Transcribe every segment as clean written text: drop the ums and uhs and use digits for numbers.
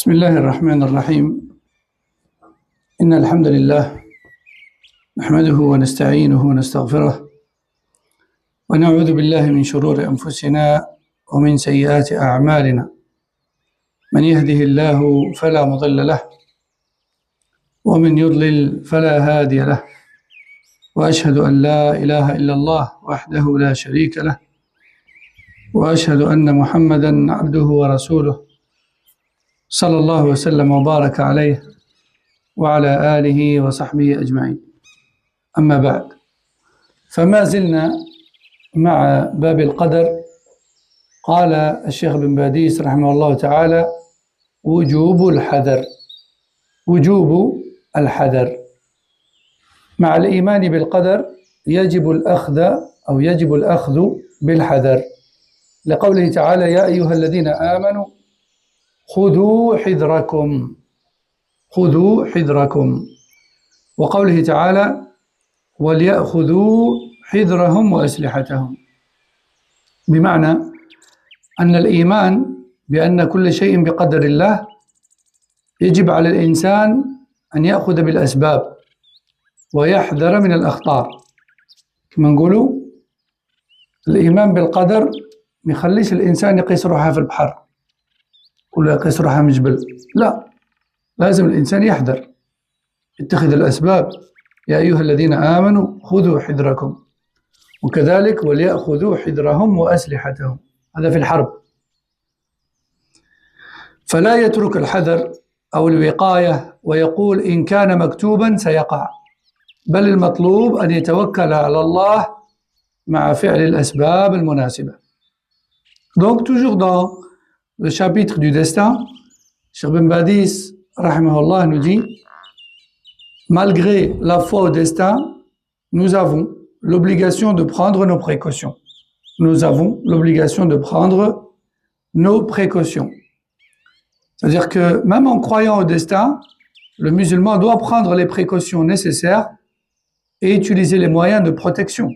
بسم الله الرحمن الرحيم. إن الحمد لله نحمده ونستعينه ونستغفره ونعوذ بالله من شرور أنفسنا ومن سيئات أعمالنا. من يهده الله فلا مضل له ومن يضلل فلا هادي له، وأشهد أن لا إله إلا الله وحده لا شريك له، وأشهد أن محمدًا عبده ورسوله صلى الله وسلم وبارك عليه وعلى آله وصحبه أجمعين. أما بعد، فما زلنا مع باب القدر. قال الشيخ بن باديس رحمه الله تعالى: وجوب الحذر. مع الإيمان بالقدر يجب الأخذ بالحذر، لقوله تعالى: يا أيها الذين آمنوا خذوا حذركم، وقوله تعالى: وليأخذوا حذرهم وأسلحتهم، بمعنى أن الإيمان بأن كل شيء بقدر الله يجب على الإنسان أن يأخذ بالأسباب ويحذر من الأخطار. كما نقولوا الإيمان بالقدر ما يخليش الإنسان يقيس روحه في البحر ولا يقيس روحه من جبل، لا، لازم الإنسان يحذر، يتخذ الأسباب. يا أيها الذين آمنوا خذوا حذركم، وكذلك وليأخذوا حذرهم وأسلحتهم، هذا في الحرب. فلا يترك الحذر أو الوقاية ويقول إن كان مكتوبا سيقع، بل المطلوب أن يتوكل على الله مع فعل الأسباب المناسبة. Donc toujours dans le chapitre du destin, Cheikh Ben Badis rahimahullah nous dit: malgré la foi au destin, nous avons l'obligation de prendre nos précautions. C'est-à-dire que même en croyant au destin, le musulman doit prendre les précautions nécessaires et utiliser les moyens de protection.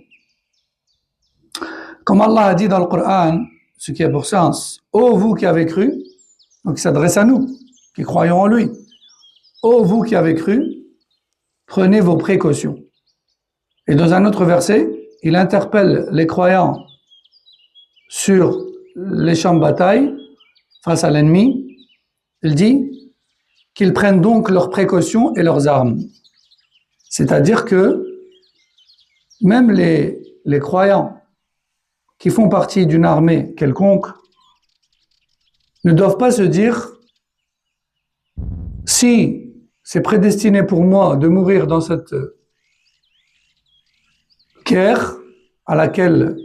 Comme Allah a dit dans le Coran, ce qui a pour sens: ô vous qui avez cru, donc il s'adresse à nous qui croyons en lui, ô vous qui avez cru, prenez vos précautions. Et dans un autre verset, il interpelle les croyants sur les champs de bataille face à l'ennemi. Il dit qu'ils prennent donc leurs précautions et leurs armes. C'est-à-dire que même les croyants qui font partie d'une armée quelconque ne doivent pas se dire: si c'est prédestiné pour moi de mourir dans cette guerre à laquelle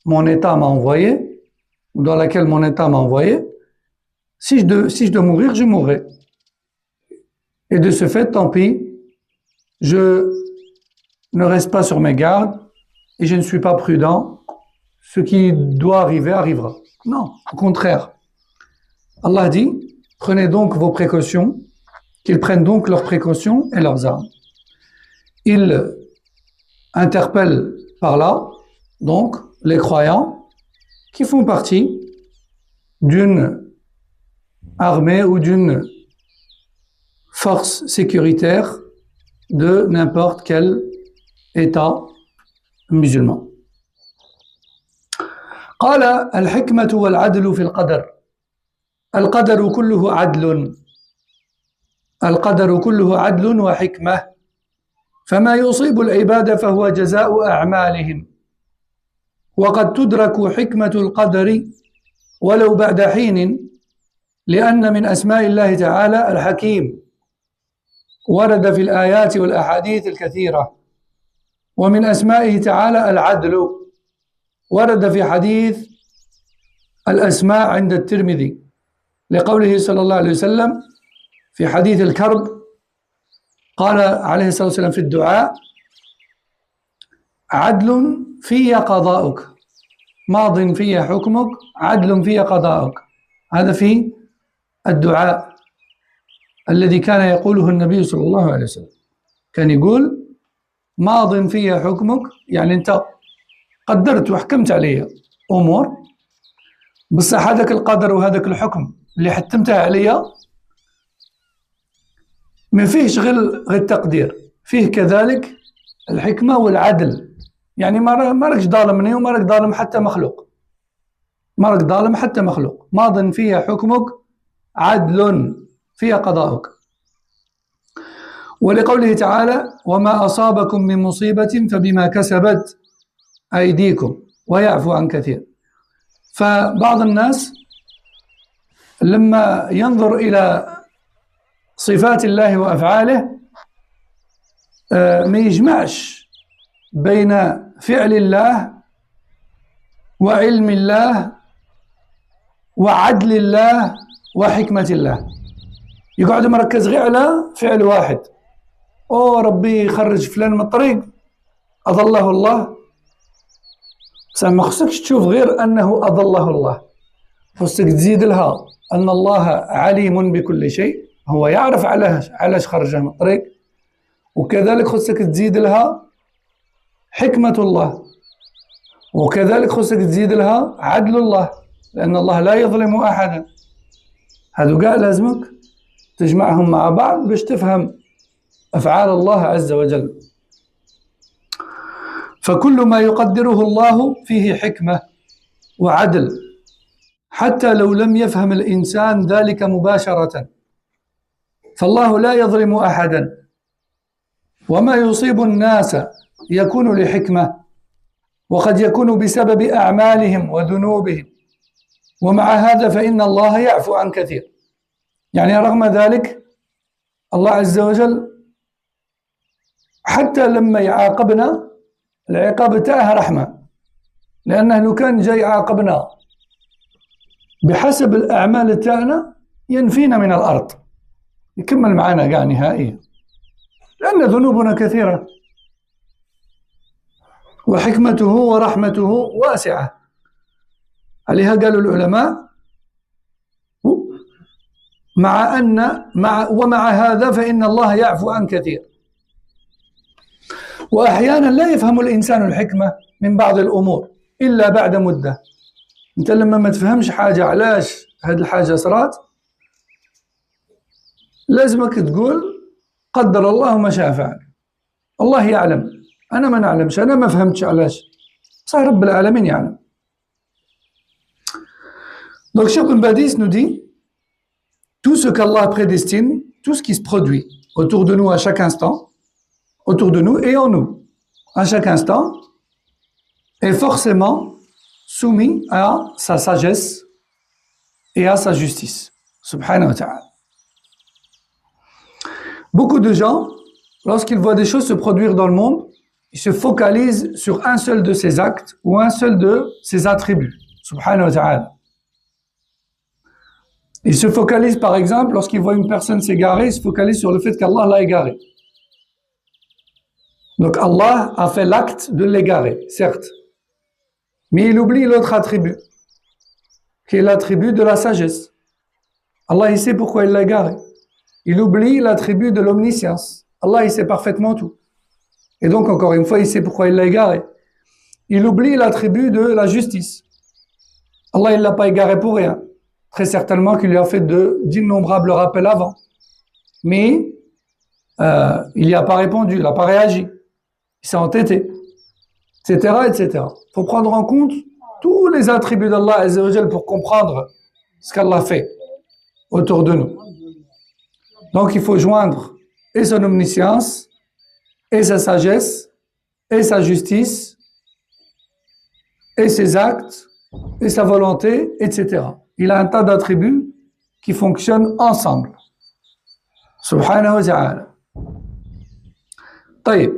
mon État m'a envoyé, ou dans laquelle mon État m'a envoyé, si je dois mourir, je mourrai. Et de ce fait, tant pis, je ne reste pas sur mes gardes et je ne suis pas prudent. Ce qui doit arriver arrivera. Non, au contraire. Allah dit: prenez donc vos précautions, qu'ils prennent donc leurs précautions et leurs armes. Il interpelle par là, donc, les croyants qui font partie d'une armée ou d'une force sécuritaire de n'importe quel État musulman. قال: الحكمة والعدل في القدر. القدر كله عدل وحكمة، فما يصيب العباد فهو جزاء أعمالهم، وقد تدرك حكمة القدر ولو بعد حين، لأن من أسماء الله تعالى الحكيم، ورد في الآيات والأحاديث الكثيرة. ومن أسمائه تعالى العدل، ورد في حديث الأسماء عند الترمذي، لقوله صلى الله عليه وسلم في حديث الكرب، قال عليه الصلاة والسلام في الدعاء: عدل في قضاؤك، ماض في حكمك، عدل في قضاؤك. هذا في الدعاء الذي كان يقوله النبي صلى الله عليه وسلم. كان يقول: ماض في حكمك، يعني أنت قدرت وحكمت علي أمور، بصح هذاك القدر وهذاك الحكم اللي حتمتها عليا ما فيهش غير التقدير، فيه كذلك الحكمة والعدل. يعني ما راكش ظالمني وما راك ظالم حتى مخلوق، ما راك ظالم حتى مخلوق، ماض فيها حكمك عدل فيها قضاؤك. ولقوله تعالى وما أصابكم من مصيبة فبما كسبت أيديكم ويعفو عن كثير. فبعض الناس لما ينظر إلى صفات الله وأفعاله ما يجمعش بين فعل الله وعلم الله وعدل الله وحكمة الله، يقعد مركز غير على فعل واحد. ربي يخرج فلان من الطريق أضله الله، ما خصكش تشوف غير أنه أضله الله، خصك تزيد لها أن الله عليم بكل شيء، هو يعرف علاش خرجه من الطريق. وكذلك خصك تزيد لها حكمة الله، وكذلك خصك تزيد لها عدل الله، لأن الله لا يظلم أحدا. هذو قاع لازمك تجمعهم مع بعض باش تفهم أفعال الله عز وجل. فكل ما يقدره الله فيه حكمة وعدل، حتى لو لم يفهم الإنسان ذلك مباشرة، فالله لا يظلم أحدا، وما يصيب الناس يكون لحكمة، وقد يكون بسبب أعمالهم وذنوبهم، ومع هذا فإن الله يعفو عن كثير. يعني رغم ذلك الله عز وجل حتى لما يعاقبنا العقاب تاعه رحمة، لأنه لو كان جاي يعاقبنا بحسب الأعمال تاعنا ينفينا من الأرض، يكمل معنا قاع نهائيا، لأن ذنوبنا كثيرة وحكمته ورحمته واسعة. عليها قالوا العلماء ومع هذا فإن الله يعفو عن كثير. وأحيانا لا يفهم الإنسان الحكمة من بعض الأمور إلا بعد مدة. أنت لما ما تفهمش حاجة علاش هذه الحاجة صارت، لازمك تقول قدر الله ما شاء فعل، الله يعلم، أنا ما نعلمش، أنا ما فهمتش علاش، صح رب العالمين يعلم. Donc Cheikh Ibn Badis nous dit tout ce qu'Allah prédestine, tout ce qui se produit autour de nous à chaque instant, autour de nous et en nous, à chaque instant, est forcément soumis à sa sagesse et à sa justice. Subhanahu wa ta'ala. Beaucoup de gens, lorsqu'ils voient des choses se produire dans le monde, ils se focalisent sur un seul de ses actes ou un seul de ses attributs. Subhanahu wa ta'ala. Ils se focalisent par exemple, lorsqu'ils voient une personne s'égarer, ils se focalisent sur le fait qu'Allah l'a égaré. Donc Allah a fait l'acte de l'égarer, certes. Mais il oublie l'autre attribut, qui est l'attribut de la sagesse. Allah, il sait pourquoi il l'a égaré. Il oublie l'attribut de l'omniscience. Allah, il sait parfaitement tout. Et donc, encore une fois, il sait pourquoi il l'a égaré. Il oublie l'attribut de la justice. Allah, il ne l'a pas égaré pour rien. Très certainement qu'il lui a fait d'innombrables rappels avant. Mais il n'y a pas répondu, il n'a pas réagi. Il s'est entêté, etc., etc. Il faut prendre en compte tous les attributs d'Allah Azza wa Jal pour comprendre ce qu'Allah fait autour de nous. Donc il faut joindre et son omniscience, et sa sagesse, et sa justice, et ses actes, et sa volonté, etc. Il a un tas d'attributs qui fonctionnent ensemble. Subhanahu wa ta'ala. Taïb.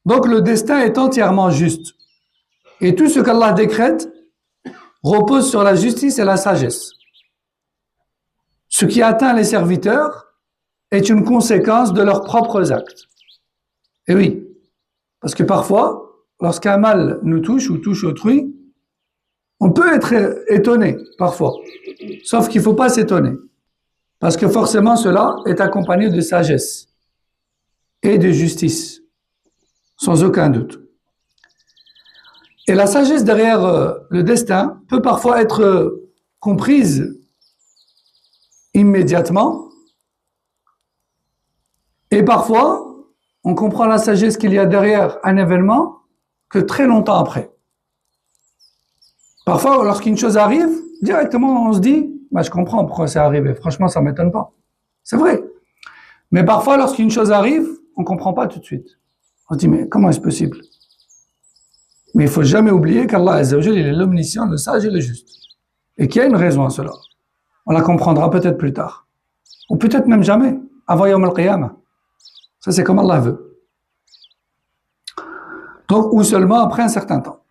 Donc le destin est entièrement juste. Et tout ce qu'Allah décrète repose sur la justice et la sagesse. Ce qui atteint les serviteurs est une conséquence de leurs propres actes. Et oui, parce que parfois, lorsqu'un mal nous touche ou touche autrui, on peut être étonné parfois, sauf qu'il ne faut pas s'étonner, parce que forcément cela est accompagné de sagesse et de justice, sans aucun doute. Et la sagesse derrière le destin peut parfois être comprise immédiatement, Et parfois, on comprend la sagesse qu'il y a derrière un événement que très longtemps après. Parfois, lorsqu'une chose arrive, directement on se dit, bah, je comprends pourquoi c'est arrivé. Franchement, ça m'étonne pas. C'est vrai. Mais parfois, lorsqu'une chose arrive, on comprend pas tout de suite. On se dit, mais comment est-ce possible? Mais il faut jamais oublier qu'Allah Azza wa Jalla, il est l'omniscient, le sage et le juste. Et qu'il y a une raison à cela. On la comprendra peut-être plus tard. Ou peut-être même jamais, avant Yawm al-Qiyamah. Ça, c'est comme Allah veut. Donc, ou seulement après un certain temps.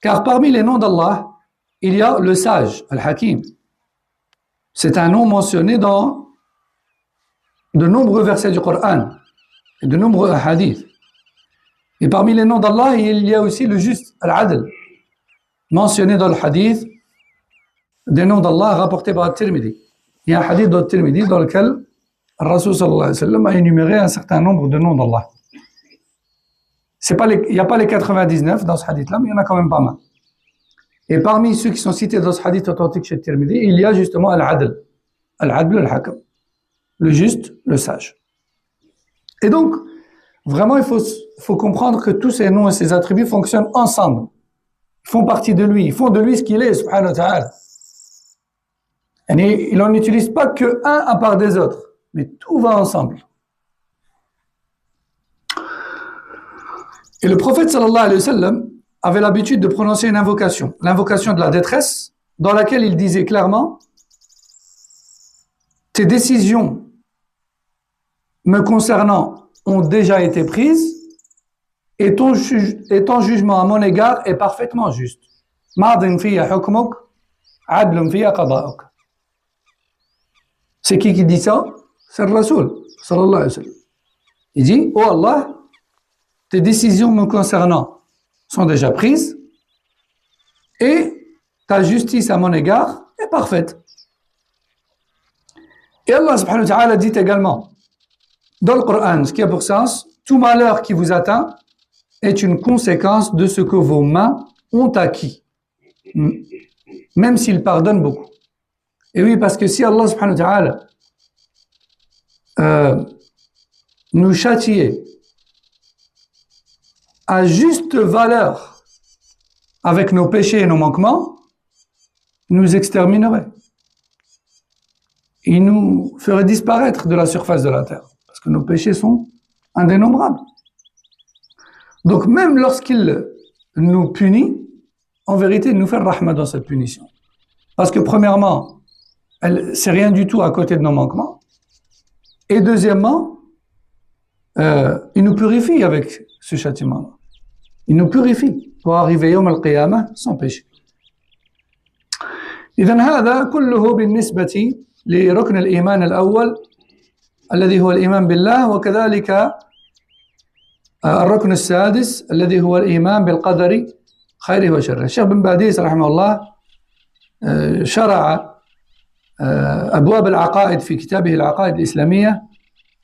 Car parmi les noms d'Allah, il y a le sage, Al-Hakim. C'est un nom mentionné dans de nombreux versets du Coran et de nombreux hadiths. Et parmi les noms d'Allah, il y a aussi le juste, Al-Adl, mentionné dans le hadith des noms d'Allah rapportés par Al-Tirmidhi. Il y a un hadith de Al-Tirmidhi dans lequel le Rasul sallallahu alayhi wa sallam a énuméré un certain nombre de noms d'Allah. Il n'y a pas les 99 dans ce hadith-là, mais il y en a quand même pas mal. Et parmi ceux qui sont cités dans ce hadith authentique chez Tirmidhi, il y a justement Al-Adl. Al-Adl al-Hakam. Le juste, le sage. Et donc, vraiment, il faut comprendre que tous ces noms et ces attributs fonctionnent ensemble. Ils font partie de lui. Ils font de lui ce qu'il est, subhanahu wa ta'ala. Et il n'en utilise pas que un à part des autres. Mais tout va ensemble. Et le prophète sallallahu alayhi wa sallam avait l'habitude de prononcer une invocation, l'invocation de la détresse, dans laquelle il disait clairement « Tes décisions me concernant ont déjà été prises et ton jugement à mon égard est parfaitement juste. Ma'din fiya hukmuk, adlun fiya qada'uk. » C'est qui dit ça? C'est le Rasoul sallallahu alayhi wa sallam. Il dit « Oh Allah, tes décisions me concernant sont déjà prises et ta justice à mon égard est parfaite. » Et Allah subhanahu wa ta'ala dit également dans le Coran, ce qui a pour sens, tout malheur qui vous atteint est une conséquence de ce que vos mains ont acquis, même s'il pardonne beaucoup. Et oui, parce que si Allah subhanahu wa ta'ala nous châtiait à juste valeur avec nos péchés et nos manquements, nous exterminerait. Il nous ferait disparaître de la surface de la terre, parce que nos péchés sont indénombrables. Donc même lorsqu'il nous punit, en vérité, il nous fait rahma dans cette punition. Parce que premièrement, c'est rien du tout à côté de nos manquements. Et deuxièmement, il nous purifie avec ce châtiment-là. Il nous purifie pour arriver يوم القيامة sans péché. إذن هذا كله بالنسبة لركن الإيمان الأول الذي هو الإيمان بالله وكذلك الركن السادس الذي هو الإيمان بالقدر خيره وشره. الشيخ بن باديس رحمه الله شرع أبواب العقائد في كتابه العقائد الإسلامية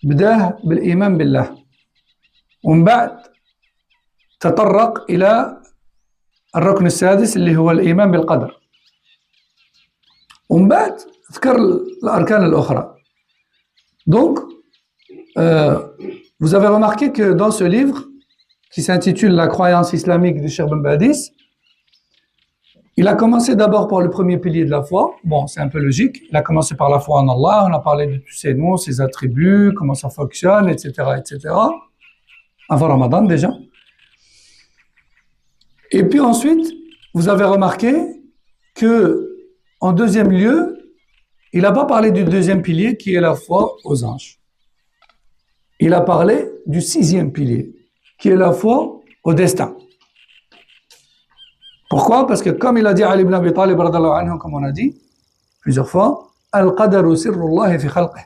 بداه بالإيمان بالله ومن بعد تطرق إلى الركن السادس اللي هو الإيمان بالقدر ومن بعد ذكر الأركان الأخرى. Donc, vous avez remarqué que dans ce livre qui s'intitule La croyance islamique de Cheikh Ben Badis, il a commencé d'abord par le premier pilier de la foi. Bon, c'est un peu logique. Il a commencé par la foi en Allah. On a parlé de tous ses noms, ses attributs, comment ça fonctionne, etc., etc. Avant Ramadan déjà. Et puis ensuite, vous avez remarqué que, en deuxième lieu, il n'a pas parlé du deuxième pilier qui est la foi aux anges. Il a parlé du sixième pilier qui est la foi au destin. Pourquoi? Parce que comme il a dit Ali ibn Abi Talib radhiyallahu anhu, comme on a dit plusieurs fois, Al-qadaru sirrullahi fi khalqih.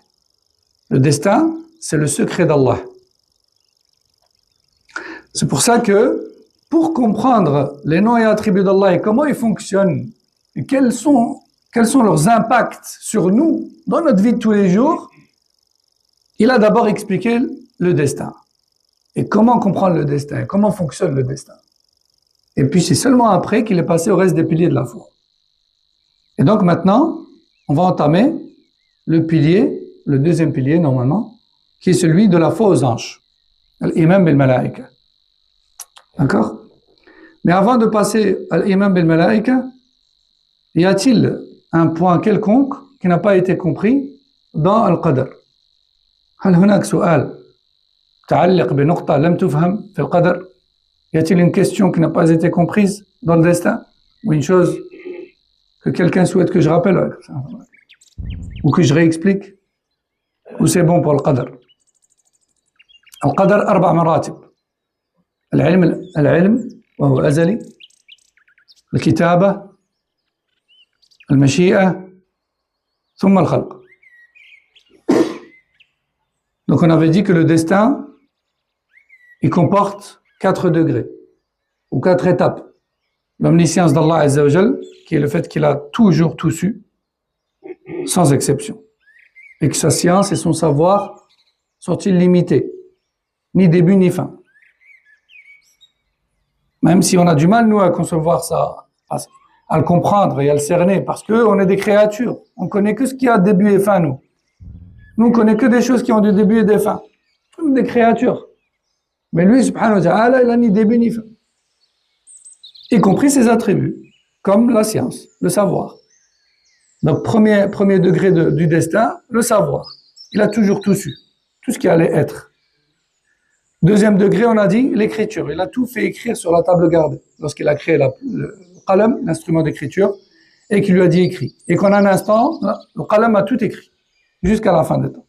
Le destin, c'est le secret d'Allah. C'est pour ça que pour comprendre les noms et attributs d'Allah et comment ils fonctionnent, et quels sont leurs impacts sur nous, dans notre vie de tous les jours, il a d'abord expliqué le destin. Et comment comprendre le destin, comment fonctionne le destin. Et puis c'est seulement après qu'il est passé au reste des piliers de la foi. Et donc maintenant, on va entamer le deuxième pilier normalement, qui est celui de la foi aux anges. Al-Iman bil-Malaika. D'accord? Mais avant de passer à l'Iman bil-Malaika, y a-t-il un point quelconque qui n'a pas été compris dans Al-Qadr? هل هناك سؤال متعلق بنقطة لم تفهم في القدر؟ Y a-t-il une question qui n'a pas été comprise dans le destin? Ou une chose que quelqu'un souhaite que je rappelle? Ou que je réexplique? Ou c'est bon pour le Qadr? القدر 4 مراتب. العلم وهو أزلي، الكتابة، المشيئة، ثم الخلق. Donc on avait dit que le destin, il comporte 4 degrés, ou 4 étapes. L'omniscience d'Allah Azza wa Jal, qui est le fait qu'il a toujours tout su, sans exception. Et que sa science et son savoir sont illimités, ni début ni fin. Même si on a du mal, nous, à concevoir ça, à le comprendre et à le cerner, parce qu'on est des créatures. On ne connaît que ce qui a début et fin, nous. Nous, on ne connaît que des choses qui ont du début et des fins. Comme des créatures. Mais lui, subhanahu wa ta'ala, il n'a ni début ni fin. Y compris ses attributs, comme la science, le savoir. Donc, premier degré du destin, le savoir. Il a toujours tout su, tout ce qui allait être. Deuxième degré, on a dit l'écriture. Il a tout fait écrire sur la table gardée. Lorsqu'il a créé le qalam, l'instrument d'écriture, et qu'il lui a dit écrit. Et qu'en un instant, le qalam a tout écrit, jusqu'à la fin des temps.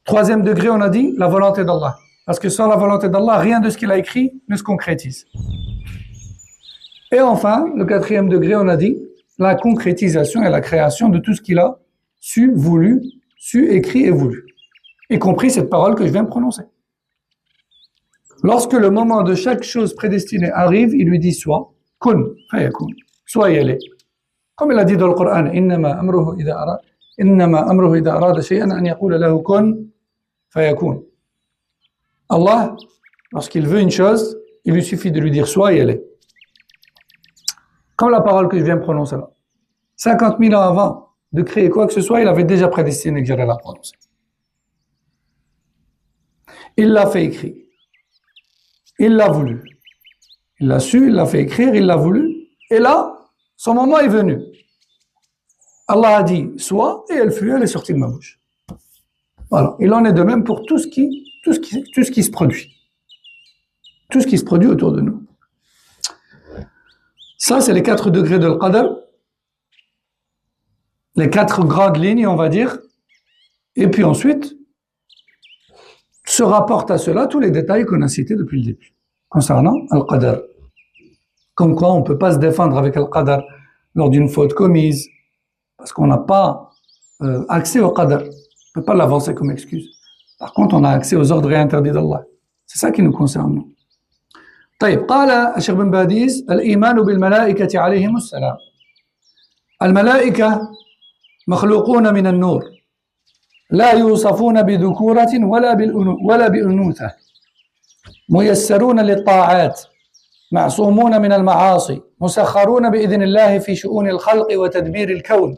Troisième degré, on a dit la volonté d'Allah. Parce que sans la volonté d'Allah, rien de ce qu'il a écrit ne se concrétise. Et enfin, le quatrième degré, on a dit la concrétisation et la création de tout ce qu'il a su, voulu, écrit et voulu. Y compris cette parole que je viens de prononcer. Lorsque le moment de chaque chose prédestinée arrive, il lui dit soit, kun, fayakun, soit y aller. Comme il a dit dans le Coran, innama amruhu idha arada shay'an an yaqula lahu kun, fayakun. Allah, lorsqu'il veut une chose, il lui suffit de lui dire soit y aller. Comme la parole que je viens de prononcer là. 50 000 ans avant de créer quoi que ce soit, il avait déjà prédestiné que j'allais la prononcer. Il l'a fait écrire. Il l'a voulu. Il l'a su, il l'a fait écrire, il l'a voulu. Et là, son moment est venu. Allah a dit soit, et elle fut, elle est sortie de ma bouche. Voilà. Il en est de même pour tout ce qui se produit. Tout ce qui se produit autour de nous. Ça, c'est les 4 degrés de l'Qadr. Les 4 grandes lignes, on va dire. Et puis ensuite, se rapportent à cela tous les détails qu'on a cités depuis le début, concernant Al-Qadr. Comme quoi, on ne peut pas se défendre avec Al-Qadr lors d'une faute commise, parce qu'on n'a pas accès au Qadr. On ne peut pas l'avancer comme excuse. Par contre, on a accès aux ordres et interdits d'Allah. C'est ça qui nous concerne, nous. طيب قال الشيخ بن باديس الإيمان بالملائكة عليهم السلام. الملائكة مخلوقون من النور لا يوصفون بذكورة ولا بأنوثة ميسرون للطاعات معصومون من المعاصي مسخرون بإذن الله في شؤون الخلق وتدبير الكون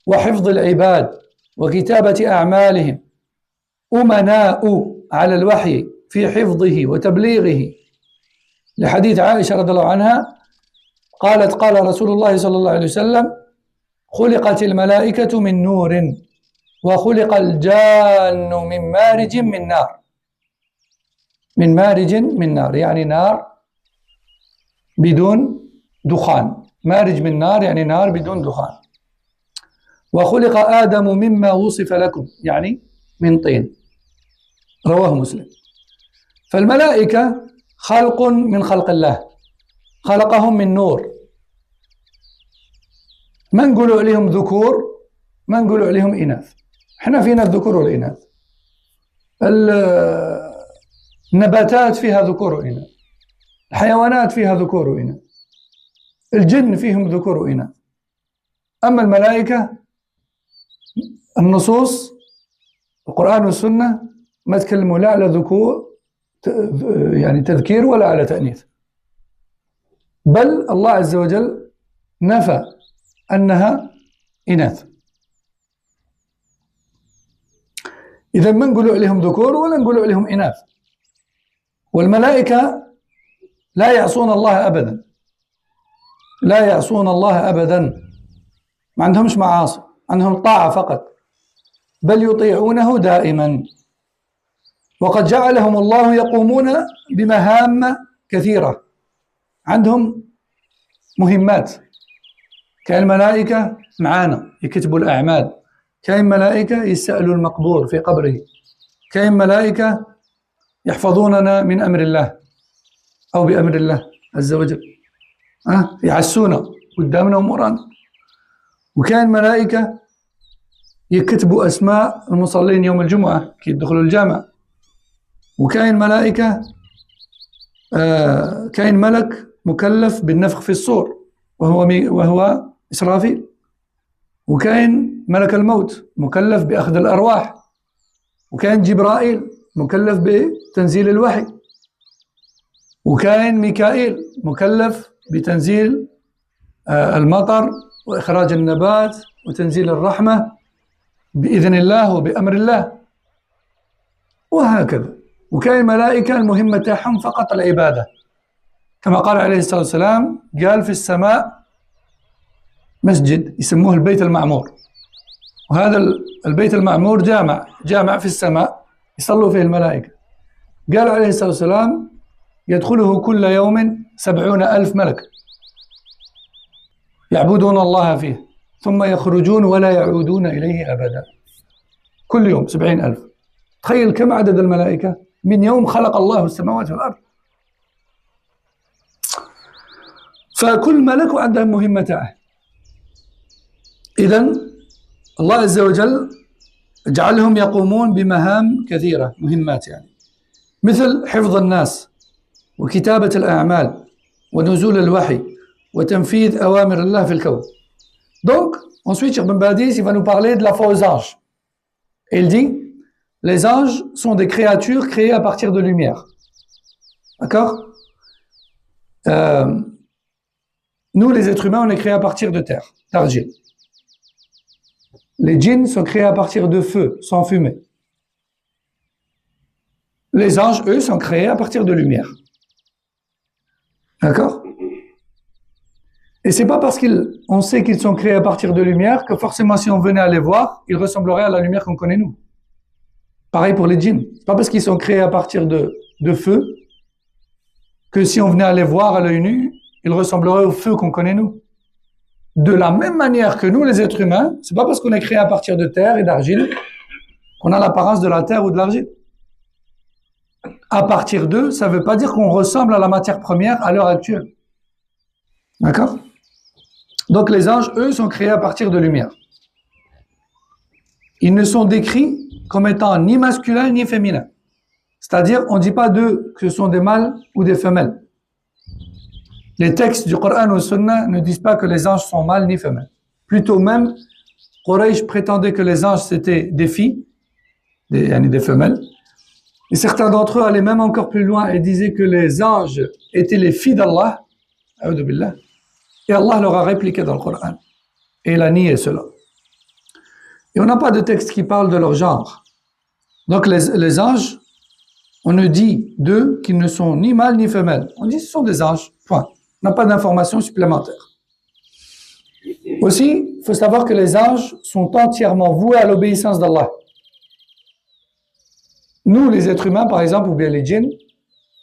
وحفظ العباد وكتابة أعمالهم أمناء على الوحي في حفظه وتبليغه لحديث عائشة رضي الله عنها قالت قال رسول الله صلى الله عليه وسلم خلقت الملائكة من نور وخلق الجان من مارج من نار من مارج من نار يعني نار بدون دخان مارج من نار يعني نار بدون دخان وخلق آدم مما وصف لكم يعني من طين رواه مسلم فالملائكة خلق من خلق الله خلقهم من نور ما نقولوا عليهم ذكور ما نقولوا عليهم إناث احنا فينا الذكور والإناث النباتات فيها ذكور وإناث الحيوانات فيها ذكور وإناث الجن فيهم ذكور وإناث أما الملائكة النصوص القرآن والسنة ما تكلموا لا على ذكور يعني تذكير ولا على تأنيث بل الله عز وجل نفى أنها إناث إذا ما نقولوا عليهم ذكور ولا نقولوا عليهم إناث. والملائكة لا يعصون الله أبدا، لا يعصون الله أبدا، ما عندهمش معاصي، عندهم طاعة فقط، بل يطيعونه دائما. وقد جعلهم الله يقومون بمهام كثيرة، عندهم مهمات. كاين ملائكة معانا يكتبوا الأعمال، كاين ملائكة يسألوا المقبور في قبره، كاين ملائكة يحفظوننا من أمر الله أو بأمر الله عز وجل، يعسونا قدامنا ومورانا. وكاين ملائكة يكتبوا أسماء المصلين يوم الجمعة كي يدخلوا الجامع. وكاين ملائكة كاين ملك مكلف بالنفخ في الصور وهو إسرافيل. وكاين ملك الموت مكلف بأخذ الأرواح. وكاين جبرائيل مكلف بتنزيل الوحي. وكاين ميكائيل مكلف بتنزيل المطر وإخراج النبات وتنزيل الرحمة بإذن الله وبأمر الله، وهكذا. وكاين ملائكة المهمة تاعهم فقط العبادة، كما قال عليه الصلاة والسلام، قال في السماء مسجد يسموه البيت المعمور، وهذا البيت المعمور جامع في السماء يصلوا فيه الملائكة. قال عليه الصلاة والسلام يدخله كل يوم 70,000 ملك يعبدون الله فيه ثم يخرجون ولا يعودون إليه أبدا. كل يوم 70,000. تخيل كم عدد الملائكة من يوم خلق الله السماوات والأرض. فكل ملك عنده مهمة تاعه. إذن الله عز وجل جعلهم يقومون بمهام كثيرة، مهمات يعني، مثل حفظ الناس وكتابة الأعمال ونزول الوحي وتنفيذ أوامر الله في الكون. Donc, ensuite, Cheikh Ben Badis, il va nous parler de la foi aux anges. Et il dit, les anges sont des créatures créées à partir de lumière. D'accord? Nous, les êtres humains, on est créés à partir de terre, d'argile. Les djinns sont créés à partir de feu, sans fumée. Les anges, eux, sont créés à partir de lumière. D'accord? Et c'est pas parce qu'on sait qu'ils sont créés à partir de lumière que forcément si on venait à les voir, ils ressembleraient à la lumière qu'on connaît nous. Pareil pour les djinns. C'est pas parce qu'ils sont créés à partir de feu que si on venait à les voir à l'œil nu, ils ressembleraient au feu qu'on connaît nous. De la même manière que nous, les êtres humains, c'est pas parce qu'on est créé à partir de terre et d'argile qu'on a l'apparence de la terre ou de l'argile. À partir d'eux, ça veut pas dire qu'on ressemble à la matière première à l'heure actuelle. D'accord? Donc les anges, eux, sont créés à partir de lumière. Ils ne sont décrits comme étant ni masculins ni féminins. C'est-à-dire, on ne dit pas d'eux que ce sont des mâles ou des femelles. Les textes du Coran ou Sunna ne disent pas que les anges sont mâles ni femelles. Plutôt même, Quraysh prétendait que les anges c'était des filles, des femelles. Et certains d'entre eux allaient même encore plus loin et disaient que les anges étaient les filles d'Allah. Et Allah leur a répliqué dans le Coran. Et il a nié cela. Et on n'a pas de texte qui parle de leur genre. Donc les anges, on ne dit d'eux qu'ils ne sont ni mâles ni femelles. On dit que ce sont des anges, point. On n'a pas d'informations supplémentaires. Aussi, il faut savoir que les anges sont entièrement voués à l'obéissance d'Allah. Nous, les êtres humains, par exemple, ou bien les djinns,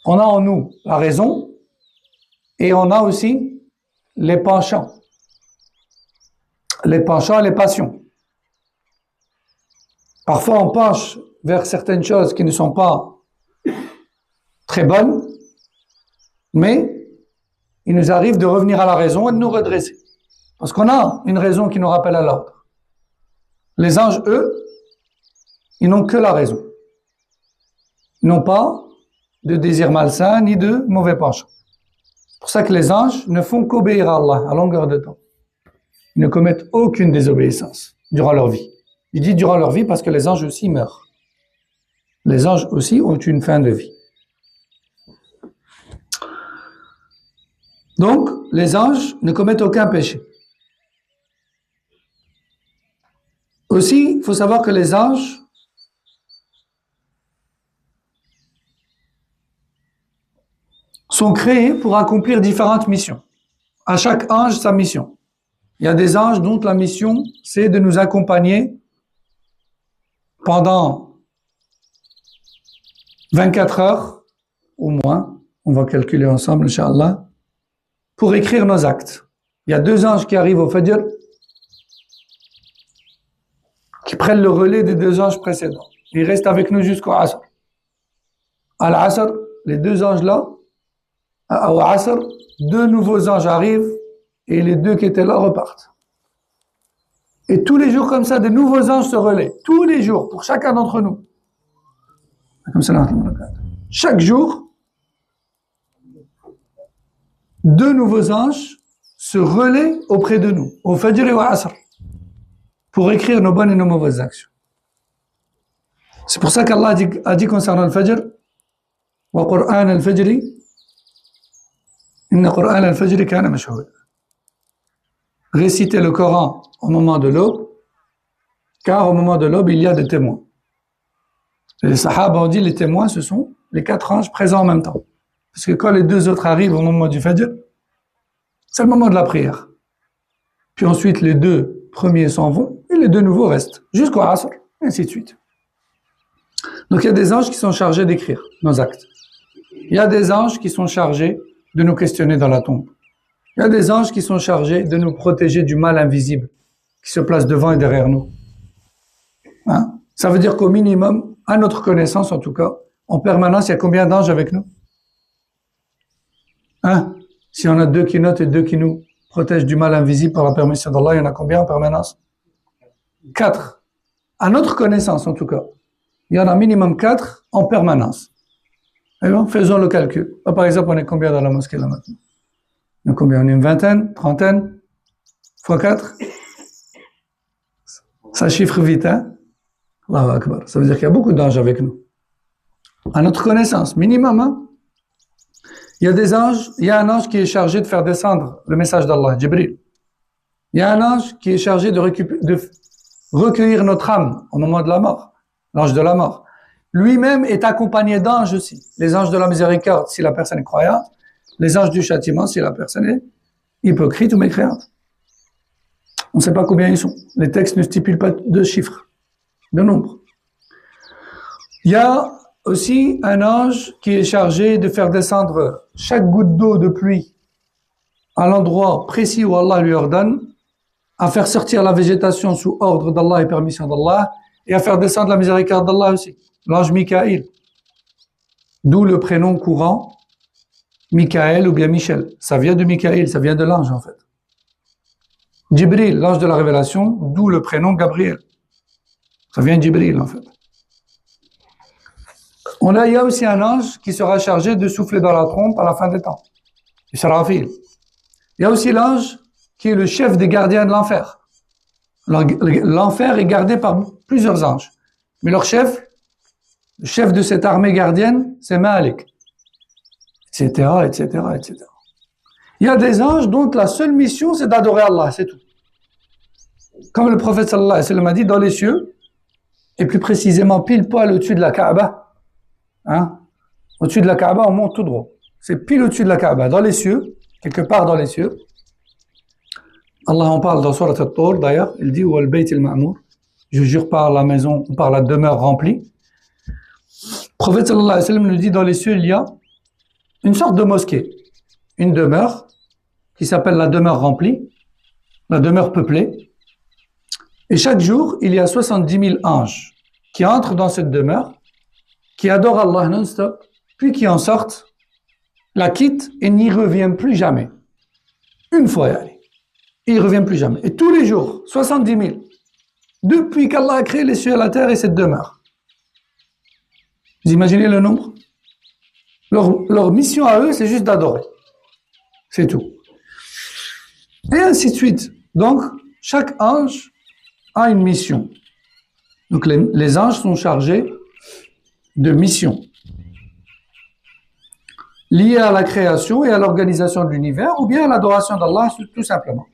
on a en nous la raison et on a aussi les penchants et les passions. Parfois, on penche vers certaines choses qui ne sont pas très bonnes, mais il nous arrive de revenir à la raison et de nous redresser. Parce qu'on a une raison qui nous rappelle à l'ordre. Les anges, eux, ils n'ont que la raison. Ils n'ont pas de désir malsain ni de mauvais penchants. C'est pour ça que les anges ne font qu'obéir à Allah à longueur de temps. Ils ne commettent aucune désobéissance durant leur vie. Il dit durant leur vie parce que les anges aussi meurent. Les anges aussi ont une fin de vie. Donc, les anges ne commettent aucun péché. Aussi, il faut savoir que les anges sont créés pour accomplir différentes missions. À chaque ange, sa mission. Il y a des anges dont la mission, c'est de nous accompagner pendant 24 heures, au moins, on va calculer ensemble, Inch'Allah, pour écrire nos actes. Il y a 2 anges qui arrivent au Fajr, qui prennent le relais des 2 anges précédents. Ils restent avec nous jusqu'au Asr. À l'Asr, les 2 anges-là, au Asr, 2 nouveaux anges arrivent et les 2 qui étaient là repartent. Et tous les jours comme ça, de nouveaux anges se relaient. Tous les jours, pour chacun d'entre nous. Comme ça, chaque jour, 2 nouveaux anges se relaient auprès de nous, au Fajr et au Asr, pour écrire nos bonnes et nos mauvaises actions. C'est pour ça qu'Allah a dit concernant le Fajr, wa Qur'an al-Fajri, inna Qur'an al-Fajri kana mashhouda. Réciter le Coran au moment de l'aube, car au moment de l'aube, il y a des témoins. Les Sahaba ont dit les témoins, ce sont les 4 anges présents en même temps. Parce que quand les 2 autres arrivent au moment du Fajr, c'est le moment de la prière. Puis ensuite, les 2 premiers s'en vont et les 2 nouveaux restent, jusqu'au Asr, et ainsi de suite. Donc il y a des anges qui sont chargés d'écrire nos actes. Il y a des anges qui sont chargés de nous questionner dans la tombe. Il y a des anges qui sont chargés de nous protéger du mal invisible qui se place devant et derrière nous. Hein? Ça veut dire qu'au minimum, à notre connaissance en tout cas, en permanence, il y a combien d'anges avec nous? Hein? Si on a 2 qui notent et 2 qui nous protègent du mal invisible par la permission d'Allah, il y en a combien en permanence? 4. À notre connaissance en tout cas. Il y en a minimum 4 en permanence. Et bon, faisons le calcul. Là, par exemple, on est combien dans la mosquée là maintenant? On est combien? On est une vingtaine, trentaine, fois 4. Ça chiffre vite, hein? Allahu Akbar. Ça veut dire qu'il y a beaucoup d'anges avec nous. À notre connaissance, minimum, hein? Il y a des anges, il y a un ange qui est chargé de faire descendre le message d'Allah, Jibril. Il y a un ange qui est chargé de recueillir notre âme au moment de la mort, l'ange de la mort. Lui-même est accompagné d'anges aussi. Les anges de la miséricorde, si la personne est croyante, les anges du châtiment, si la personne est hypocrite ou mécréante. On ne sait pas combien ils sont. Les textes ne stipulent pas de chiffres, de nombre. Il y a aussi un ange qui est chargé de faire descendre chaque goutte d'eau de pluie à l'endroit précis où Allah lui ordonne, à faire sortir la végétation sous ordre d'Allah et permission d'Allah, et à faire descendre la miséricorde d'Allah aussi. L'ange Mikaïl. D'où le prénom courant Michael ou bien Michel. Ça vient de Mikaïl, ça vient de l'ange en fait. Jibril, l'ange de la révélation, d'où le prénom Gabriel. Ça vient de Jibril en fait. Il y a aussi un ange qui sera chargé de souffler dans la trompe à la fin des temps. Israfil. Il y a aussi l'ange qui est le chef des gardiens de l'enfer. L'enfer est gardé par plusieurs anges. Mais leur chef, le chef de cette armée gardienne, c'est Malik. Etc., etc., etc. Il y a des anges dont la seule mission, c'est d'adorer Allah, c'est tout. Comme le prophète sallallahu alayhi wa sallam a dit, dans les cieux, et plus précisément pile poil au-dessus de la Kaaba, hein? Au-dessus de la Kaaba, on monte tout droit. C'est pile au-dessus de la Kaaba, dans les cieux, quelque part dans les cieux. Allah en parle dans Surat At-Tur, d'ailleurs, il dit « Wal bayt al-ma'mour » je jure par la maison, par la demeure remplie. Le prophète sallallahu alayhi wa sallam nous dit, dans les cieux, il y a une sorte de mosquée, une demeure qui s'appelle la demeure remplie, la demeure peuplée. Et chaque jour, il y a 70 000 anges qui entrent dans cette demeure, qui adorent Allah non-stop, puis qui en sortent, la quittent et n'y reviennent plus jamais. Une fois y aller. Et ils ne reviennent plus jamais. Et tous les jours, 70 000, depuis qu'Allah a créé les cieux et la terre et cette demeure. Vous imaginez le nombre? Leur mission à eux, c'est juste d'adorer. C'est tout. Et ainsi de suite. Donc, chaque ange a une mission. Donc, les anges sont chargés de missions liées à la création et à l'organisation de l'univers, ou bien à l'adoration d'Allah, tout simplement.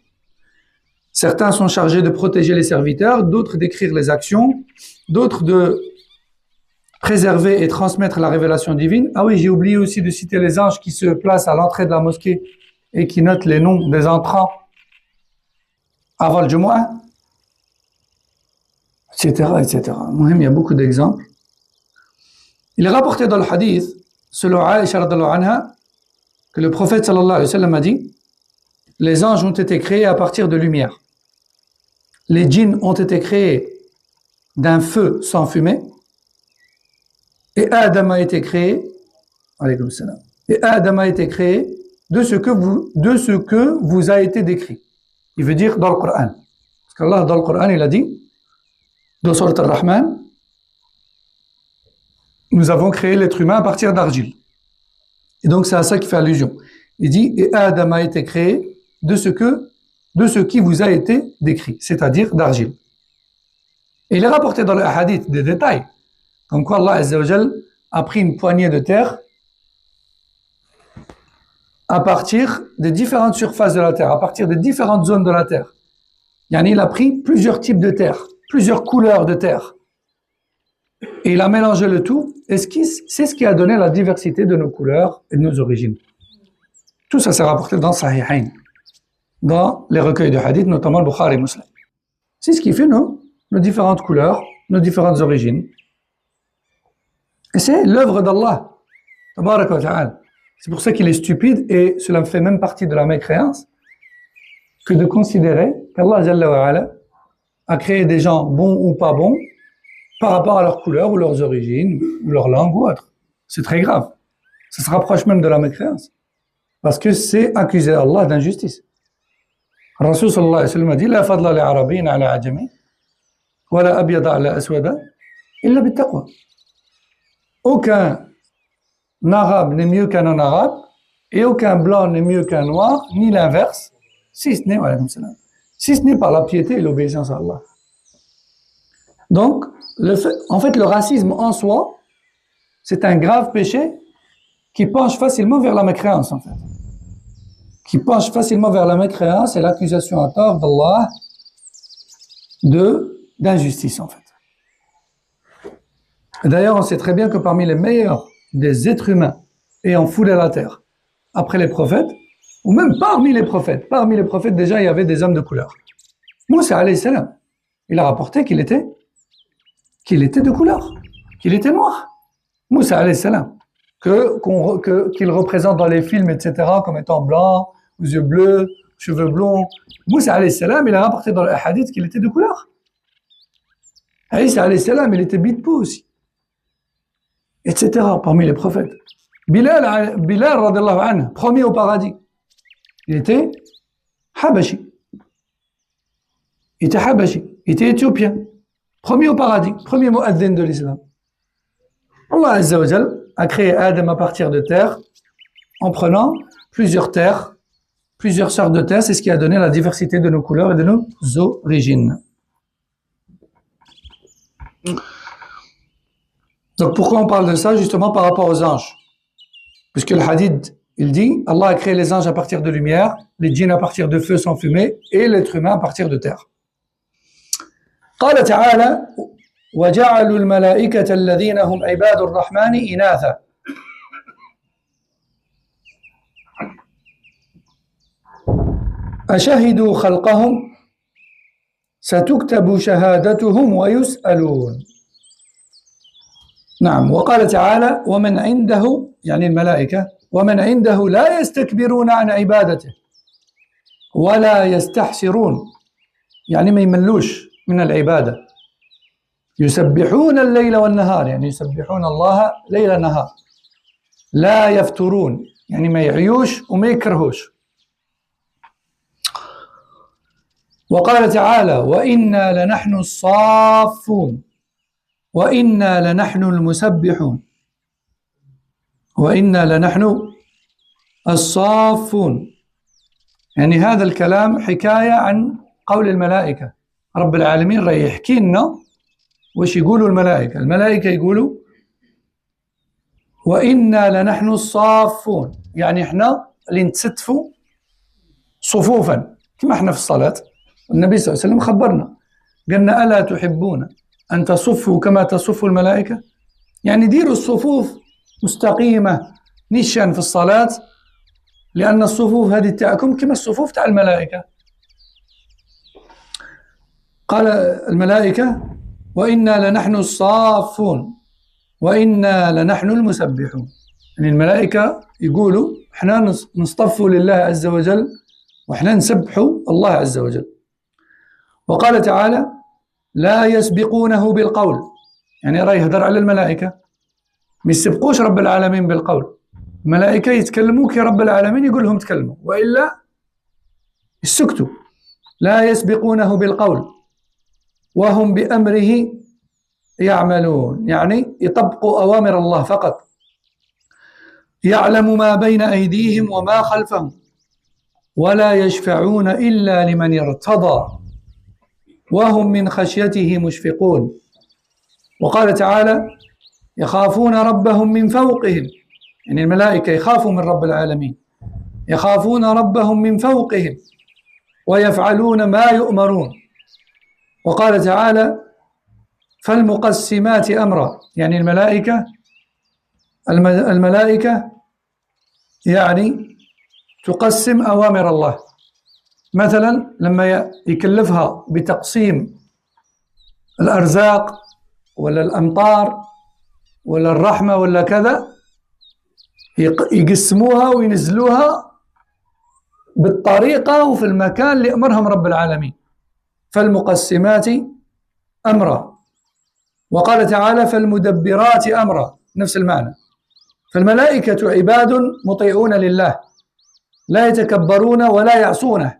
Certains sont chargés de protéger les serviteurs, d'autres d'écrire les actions, d'autres de préserver et transmettre la révélation divine. Ah oui, j'ai oublié aussi de citer les anges qui se placent à l'entrée de la mosquée et qui notent les noms des entrants avant le Jumu'ah, etc., etc. Il y a beaucoup d'exemples. Il est rapporté dans le hadith, selon Aïcha radhiyallahu anha, que le prophète sallallahu alayhi wa sallam a dit: les anges ont été créés à partir de lumière. Les djinns ont été créés d'un feu sans fumée. Et Adam a été créé, alaykoum salam, et Adam a été créé de ce que vous a été décrit. Il veut dire dans le Coran. Parce qu'Allah, dans le Coran, il a dit, dans Surat Ar-Rahman, nous avons créé l'être humain à partir d'argile. Et donc c'est à ça qu'il fait allusion. Il dit, et Adam a été créé de ce qui vous a été décrit, c'est-à-dire d'argile. Et il est rapporté dans le hadith des détails, comme quoi Allah Azza wa Jal a pris une poignée de terre à partir des différentes surfaces de la terre, à partir des différentes zones de la terre. Yani il a pris plusieurs types de terre, plusieurs couleurs de terre. Et il a mélangé le tout, et c'est ce qui a donné la diversité de nos couleurs et de nos origines. Tout ça s'est rapporté dans Sahihain, dans les recueils de hadith, notamment le Bukhari et Muslim. C'est ce qui fait nos différentes couleurs, nos différentes origines. Et c'est l'œuvre d'Allah. Tabarak wa ta'ala. C'est pour ça qu'il est stupide, et cela fait même partie de la mécréance, que de considérer qu'Allah Jalla wa Ala a créé des gens bons ou pas bons par rapport à leur couleur ou leurs origines ou leur langue ou autre. C'est très grave. Ça se rapproche même de la mécréance. Parce que c'est accuser Allah d'injustice. Rasul sallallahu alayhi wa sallam a dit: La fadla li arabin ala ajami, wa la abyada ala aswada, illa bittaqwa. Aucun arabe n'est mieux qu'un non-arabe, et aucun blanc n'est mieux qu'un noir, ni l'inverse, si ce n'est par la piété et l'obéissance à Allah. Donc, en fait, le racisme en soi, c'est un grave péché qui penche facilement vers la mécréance, en fait. Qui penche facilement vers la mécréance et l'accusation à tort d'Allah d'injustice, en fait. Et d'ailleurs, on sait très bien que parmi les meilleurs des êtres humains ayant foulé la terre, après les prophètes, ou même parmi les prophètes déjà, il y avait des hommes de couleur. Moussa alayhi salam, il a rapporté qu'il était de couleur, qu'il était noir. Moussa alayhi salam, qu'il représente dans les films, etc., comme étant blanc, aux yeux bleus, cheveux blonds. Moussa alayhi salam, il a rapporté dans le hadith qu'il était de couleur. Isa alayhi salam, il était bidpou aussi, etc., parmi les prophètes. Bilal radiallahu anhu, premier au paradis, il était Habashi. Il était éthiopien. Premier au paradis, premier mu'adhin de l'islam. Allah Azza wa Jal a créé Adam à partir de terre, en prenant plusieurs terres, plusieurs sortes de terres. C'est ce qui a donné la diversité de nos couleurs et de nos origines. Donc pourquoi on parle de ça? Justement par rapport aux anges. Puisque le hadith, il dit, Allah a créé les anges à partir de lumière, les djinns à partir de feu sans fumée, et l'être humain à partir de terre. قال تعالى: وجعلوا الملائكة الذين هم عباد الرحمن إناثا. أشهدوا خلقهم ستكتب شهادتهم ويسألون. نعم. وقال تعالى: ومن عنده، يعني الملائكة، ومن عنده لا يستكبرون عن عبادته ولا يستحسرون، يعني ما يملوش من العبادة. يسبحون الليل والنهار، يعني يسبحون الله ليل نهار. لا يفترون، يعني ما يعيوش وما يكرهوش. وقال تعالى: وإنا لنحن الصافون وإنا لنحن المسبحون وإنا لنحن الصافون. يعني هذا الكلام حكاية عن قول الملائكة. رب العالمين راه يحكي لنا واش يقولوا الملائكة. الملائكة يقولوا: وإنا لنحن الصافون، يعني احنا اللي نتستفوا صفوفا كما احنا في الصلاة. النبي صلى الله عليه وسلم خبرنا، قالنا: ألا تحبون أن تصفوا كما تصف الملائكة؟ يعني ديروا الصفوف مستقيمة نشا في الصلاة، لأن الصفوف هذه تاعكم كما الصفوف تاع الملائكة. قال الملائكة وإنا لنحن الصافون وإنا لنحن المسبحون. يعني الملائكة يقولوا احنا نصطفوا لله عز وجل واحنا نسبحوا الله عز وجل. وقال تعالى لا يسبقونه بالقول، يعني راه يهدر على الملائكة، ما يسبقوش رب العالمين بالقول. الملائكة يتكلموا كي رب العالمين يقول لهم تكلموا، وإلا يسكتوا. لا يسبقونه بالقول وهم بأمره يعملون، يعني يطبقوا أوامر الله فقط. يعلم ما بين أيديهم وما خلفهم ولا يشفعون إلا لمن ارتضى وهم من خشيته مشفقون. وقال تعالى يخافون ربهم من فوقهم، يعني الملائكة يخافوا من رب العالمين، يخافون ربهم من فوقهم ويفعلون ما يؤمرون. وقال تعالى فالمقسمات أمرا، يعني الملائكة يعني تقسم أوامر الله. مثلا لما يكلفها بتقسيم الأرزاق ولا الأمطار ولا الرحمة ولا كذا، يقسموها وينزلوها بالطريقة وفي المكان اللي أمرهم رب العالمين. فالمقسمات أمرا. وقال تعالى فالمدبرات أمرا، نفس المعنى. فالملائكة عباد مطيعون لله، لا يتكبرون ولا يعصونه،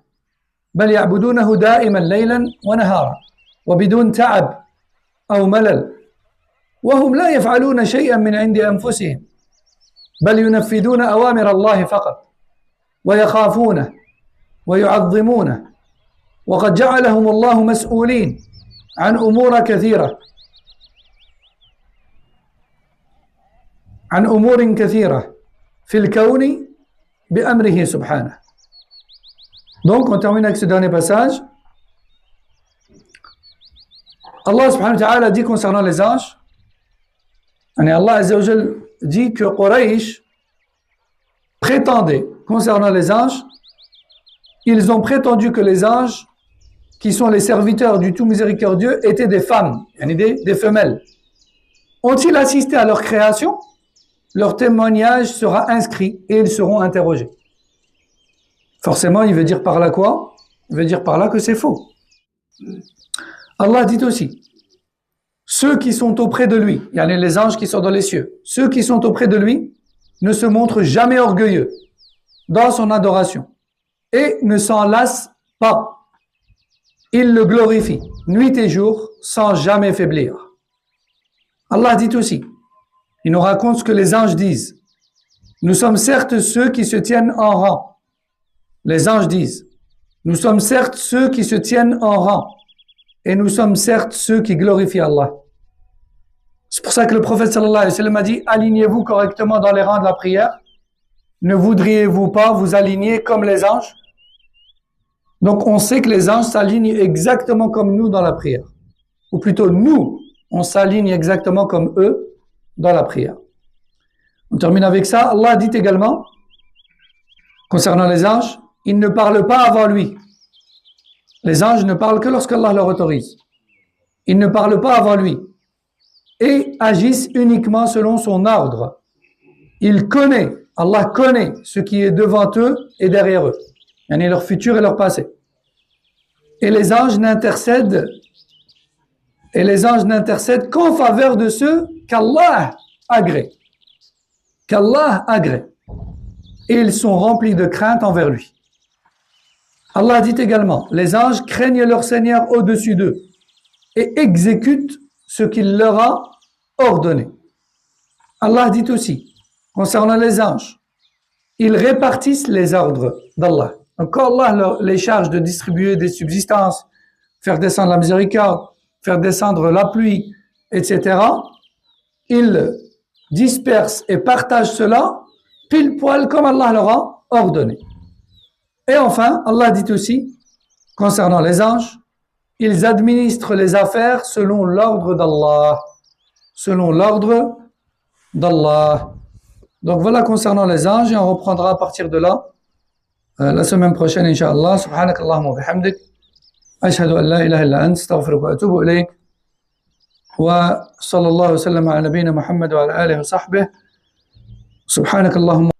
بل يعبدونه دائما ليلا ونهارا وبدون تعب أو ملل، وهم لا يفعلون شيئا من عند أنفسهم بل ينفذون أوامر الله فقط ويخافونه ويعظمونه. وقد جعلهم الله مسؤولين عن أمور كثيرة في الكون بأمره سبحانه. Donc on termine avec ce dernier passage. Allah subhanahu wa ta'ala dit concernant les anges, et Allah azza wa jal dit que Quraysh prétendait concernant les anges, ils ont prétendu que les anges qui sont les serviteurs du tout miséricordieux étaient des femmes, des femelles. Ont-ils assisté à leur création? Leur témoignage sera inscrit et ils seront interrogés. Forcément, il veut dire par là quoi? Il veut dire par là que c'est faux. Allah dit aussi, ceux qui sont auprès de lui, il y a les anges qui sont dans les cieux, ceux qui sont auprès de lui ne se montrent jamais orgueilleux dans son adoration et ne s'en lassent pas. Ils le glorifient nuit et jour sans jamais faiblir. Allah dit aussi, il nous raconte ce que les anges disent. Nous sommes certes ceux qui se tiennent en rang. Les anges disent, nous sommes certes ceux qui se tiennent en rang et nous sommes certes ceux qui glorifient Allah. C'est pour ça que le prophète sallallahu alayhi wa sallam a dit, alignez-vous correctement dans les rangs de la prière. Ne voudriez-vous pas vous aligner comme les anges? Donc on sait que les anges s'alignent exactement comme nous dans la prière. Ou plutôt nous, on s'aligne exactement comme eux dans la prière. On termine avec ça. Allah dit également, concernant les anges, ils ne parlent pas avant lui. Les anges ne parlent que lorsqu'Allah leur autorise. Ils ne parlent pas avant lui et agissent uniquement selon son ordre. Allah connaît ce qui est devant eux et derrière eux, yani leur futur et leur passé. Et les anges n'intercèdent qu'en faveur de ceux qu'Allah agrée. Et ils sont remplis de crainte envers lui. Allah dit également, les anges craignent leur Seigneur au-dessus d'eux et exécutent ce qu'il leur a ordonné. Allah dit aussi, concernant les anges, ils répartissent les ordres d'Allah. Donc quand Allah les charge de distribuer des subsistances, faire descendre la miséricorde, faire descendre la pluie, etc., ils dispersent et partagent cela pile poil comme Allah leur a ordonné. Et enfin, Allah dit aussi, concernant les anges, ils administrent les affaires selon l'ordre d'Allah, selon l'ordre d'Allah. Donc voilà concernant les anges, et on reprendra à partir de là la semaine prochaine, Inch'Allah. Subhanakallahumma wa bihamdik. Ashhadu an la ilaha illa ant, astaghfiruka wa atubu ilayk. Wa sallallahu wa sallam ala nabiyyina Muhammad wa ala alihi wa sahbihi. Subhanakallahumma